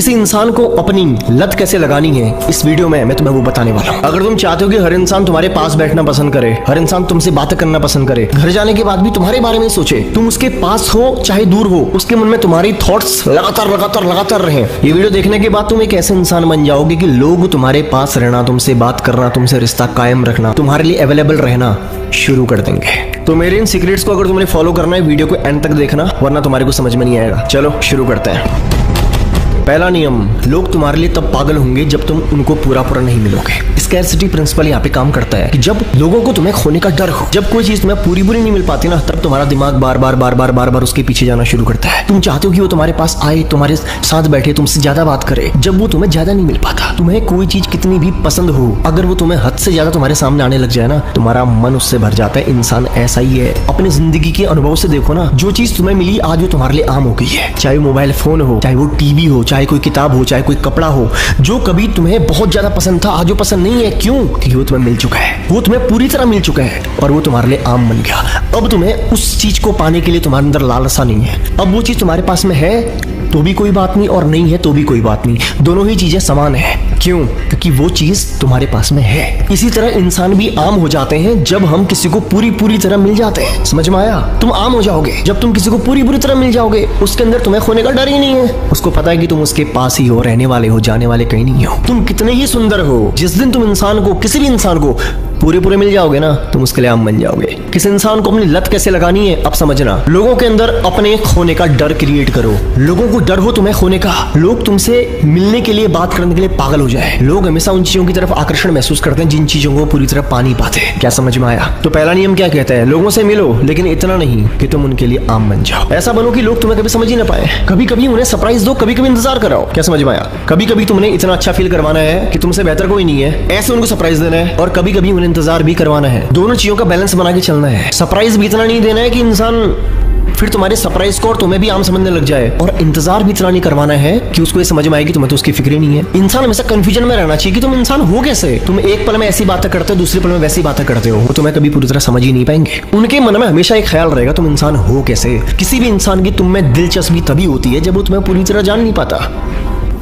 किसी इंसान को अपनी लत कैसे लगानी है, इस वीडियो में मैं तुम्हें वो बताने वाला हूँ। अगर तुम चाहते हो कि हर इंसान तुम्हारे पास बैठना पसंद करे, हर इंसान तुमसे बातें करना पसंद करे, घर जाने के बाद भी तुम्हारे बारे में सोचे, तुम उसके पास हो चाहे दूर हो, उसके मन में तुम्हारी थॉट्स लगातार रहे, ये वीडियो देखने के बाद तुम एक ऐसे इंसान बन जाओगे कि लोग तुम्हारे पास रहना, तुमसे बात करना, तुमसे रिश्ता कायम रखना, तुम्हारे लिए अवेलेबल रहना शुरू कर देंगे। तो मेरे इन सीक्रेट्स को अगर तुमने फॉलो करना है, वीडियो को एंड तक देखना, वरना तुम्हारे को समझ में नहीं आएगा। चलो शुरू करते हैं। पहला नियम, लोग तुम्हारे लिए तब पागल होंगे जब तुम उनको पूरा नहीं मिलोगे। स्कैरसिटी प्रिंसिपल यहाँ पे काम करता है कि जब लोगों को तुम्हें खोने का डर हो, जब कोई चीज तुम्हें पूरी नहीं मिल पाती ना, तब तुम्हारा दिमाग बार बार उसके पीछे जाना शुरू करता है। तुम चाहते हो कि वो तुम्हारे पास आए, तुम्हारे साथ बैठे, तुमसे ज्यादा बात करे। जब वो तुम्हें ज्यादा नहीं मिल पाता, तुम्हें कोई चीज कितनी भी पसंद हो, अगर वो तुम्हें हद से ज्यादा तुम्हारे सामने आने लग जाए ना, तुम्हारा मन उससे भर जाता है। इंसान ऐसा ही है। अपनी जिंदगी के अनुभव से देखो ना, जो चीज तुम्हें मिली आज वो तुम्हारे लिए आम हो गई है। चाहे वो मोबाइल फोन हो, चाहे वो टीवी हो, चाहे कोई किताब हो, चाहे कोई कपड़ा हो, जो कभी तुम्हें बहुत ज्यादा पसंद था आज वो पसंद नहीं है। क्यों? क्योंकि वो तुम्हें मिल चुका है, वो तुम्हें पूरी तरह मिल चुका है और वो तुम्हारे लिए आम बन गया। अब तुम्हें उस चीज को पाने के लिए तुम्हारे अंदर लालसा नहीं है। अब वो चीज तुम्हारे पास में है तो भी कोई बात नहीं और नहीं है तो भी कोई बात नहीं, दोनों ही चीजें समान है। क्यों? क्योंकि वो चीज तुम्हारे पास में है। इसी तरह इंसान भी आम हो जाते हैं जब हम किसी को पूरी तरह मिल जाते हैं। समझ में आया? तुम आम हो जाओगे जब तुम किसी को पूरी तरह मिल जाओगे, उसके अंदर तुम्हें खोने का डर ही नहीं है। उसको पता है कि तुम उसके पास ही हो, रहने वाले हो, जाने वाले कहीं नहीं हो। तुम कितने ही सुंदर हो, जिस दिन तुम इंसान को, किसी भी इंसान को पूरे मिल जाओगे ना, तुम उसके लिए आम बन जाओगे। किसी इंसान को अपनी लत कैसे लगानी है अब समझना। लोगों के अंदर अपने खोने का डर क्रिएट करो। लोगों को डर हो तुम्हें खोने का। लोग तुमसे मिलने के लिए, बात करने के लिए पागल हो जाए। लोग हमेशा उन चीजों की तरफ आकर्षण महसूस करते हैं जिन चीजों को पूरी तरह पा नहीं पाते। क्या समझ में आया? तो पहला नियम क्या कहता है? लोगों से मिलो, लेकिन इतना नहीं कि तुम उनके लिए आम बन जाओ। ऐसा बनो कि लोग तुम्हें कभी समझ ही ना पाए। कभी उन्हें सरप्राइज दो, कभी इंतजार कराओ। क्या समझ में आया? कभी तुमने इतना अच्छा फील करवाना है कि तुमसे बेहतर कोई नहीं है, ऐसे उनको सरप्राइज देना है, और कभी उन्हें इंतजार भी करवाना है। दोनों चीजों का बैलेंस बना के चलना है। सरप्राइज भी इतना नहीं देना है कि इंसान फिर तुम्हारे सरप्राइज को और तुम्हें भी आम समझने लग जाए, और इंतजार भी इतना नहीं करवाना है कि उसको ये समझ में आएगी तुम्हें तो उसकी फिक्र नहीं है। इंसान हमेशा कंफ्यूजन में रहना चाहिए कि तुम इंसान हो कैसे। तुम एक पल में ऐसी बातें करते हो, दूसरे पल में वैसी बातें करते हो, वो तुम्हें कभी पूरी तरह समझ ही नहीं पाएंगे। उनके मन में हमेशा एक ख्याल रहेगा तुम इंसान हो कैसे। किसी भी इंसान की तुम में दिलचस्पी तभी होती है जब वो तुम्हें पूरी तरह जान नहीं पाता।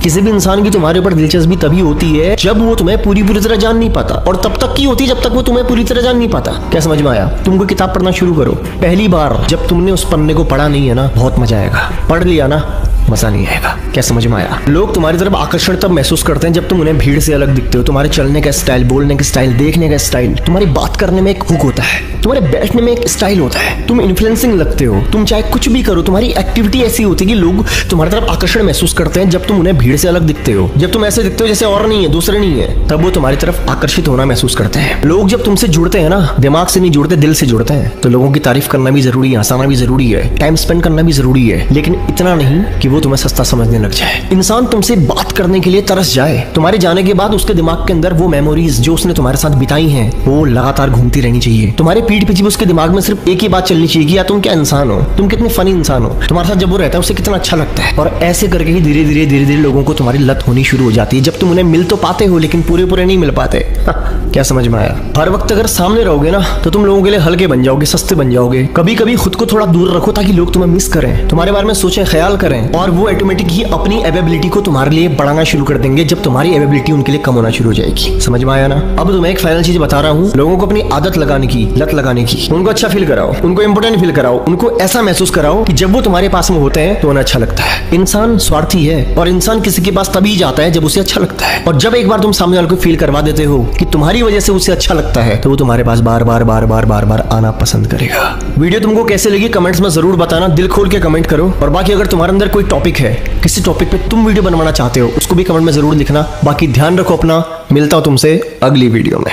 किसी भी इंसान की तुम्हारे ऊपर दिलचस्पी तभी होती है जब वो तुम्हें पूरी तरह जान नहीं पाता, और तब तक की होती है जब तक वो तुम्हें पूरी तरह जान नहीं पाता। क्या समझ में आया? तुम कोई किताब पढ़ना शुरू करो, पहली बार जब तुमने उस पन्ने को पढ़ा नहीं है ना, बहुत मजा आएगा। पढ़ लिया ना, मजा नहीं आएगा। क्या समझ में आया? लोग तुम्हारी तरफ आकर्षण तब महसूस करते हैं जब तुम उन्हें भीड़ से अलग दिखते हो। तुम्हारे चलने का स्टाइल, बोलने का स्टाइल, देखने का स्टाइल, तुम्हारी बात करने में एक हुक होता है, तुम्हारे बैठने में एक स्टाइल होता है, तुम इन्फ्लुएंसिंग लगते हो। तुम चाहे कुछ भी करो, तुम्हारी एक्टिविटी ऐसी होती है कि लोग तुम्हारी तरफ आकर्षण महसूस करते हैं जब तुम उन्हें भीड़ से अलग दिखते हो। जब तुम ऐसे दिखते हो जैसे और नहीं है, दूसरे नहीं है, तब वो तुम्हारी तरफ आकर्षित होना महसूस करते हैं। लोग जब तुमसे जुड़ते हैं ना, दिमाग से नहीं जुड़ते, दिल से जुड़ते हैं। तो लोगों की तारीफ करना भी जरूरी है, हंसाना भी जरूरी है, टाइम स्पेंड करना भी जरूरी है, लेकिन इतना नहीं कि वो तुम्हें सस्ता समझने लग जाए। इंसान तुमसे बात करने के लिए तरस जाए। तुम्हारे जाने के बाद उसके दिमाग के अंदर वो मेमोरीज जो उसने तुम्हारे साथ बिताई हैं, वो लगातार घूमती रहनी चाहिए। तुम्हारे पीठ पीछे उसके दिमाग में सिर्फ एक ही बात चलनी चाहिए कि यार तुम क्या इंसान हो, तुम कितने फनी इंसान हो, तुम्हारे साथ जब वो रहता है उसे कितना अच्छा लगता है। और ऐसे करके ही धीरे धीरे लोगों को तुम्हारी लत होनी शुरू हो जाती है। जब तुम उन्हें मिल तो पाते हो लेकिन पूरे नहीं मिल पाते। क्या समझ में आया? हर वक्त अगर सामने रहोगे ना, तो तुम लोगों के लिए हल्के बन जाओगे, सस्ते बन जाओगे। कभी खुद को थोड़ा दूर रखो ताकि लोग तुम्हें मिस करें, तुम्हारे बारे में सोचें, ख्याल करें, और वो ऑटोमेटिक ही अपनी एवेबिलिटी को तुम्हारे लिए बढ़ाना शुरू कर देंगे जब तुम्हारी एवेबिलिटी उनके लिए कम होना शुरू हो जाएगी। समझ में आया ना? अब तुम्हें एक फाइनल चीज बता रहा हूँ। लोगों को अपनी आदत लगाने की, लत लगाने की, उनको अच्छा फील कराओ, उनको इंपोर्टेंट फील कराओ, उनको ऐसा महसूस कराओ कि जब वो तुम्हारे पास में होते हैं तो उन्हें अच्छा लगता है। इंसान स्वार्थी है, और इंसान किसी के पास तभी जाता है जब उसे अच्छा लगता है। और जब एक बार तुम सामने वाले को फील करवा देते हो कि तुम्हारी वजह से उसे अच्छा लगता है, तो वो तुम्हारे पास बार बार आना पसंद करेगा। वीडियो तुमको कैसे लगी कमेंट्स में जरूर बताना, दिल खोल के कमेंट करो। और बाकी अगर तुम्हारे अंदर कोई टॉपिक है, किसी टॉपिक पे तुम वीडियो बनवाना चाहते हो, उसको भी कमेंट में जरूर लिखना। बाकी ध्यान रखो अपना। मिलता हूं तुमसे अगली वीडियो में।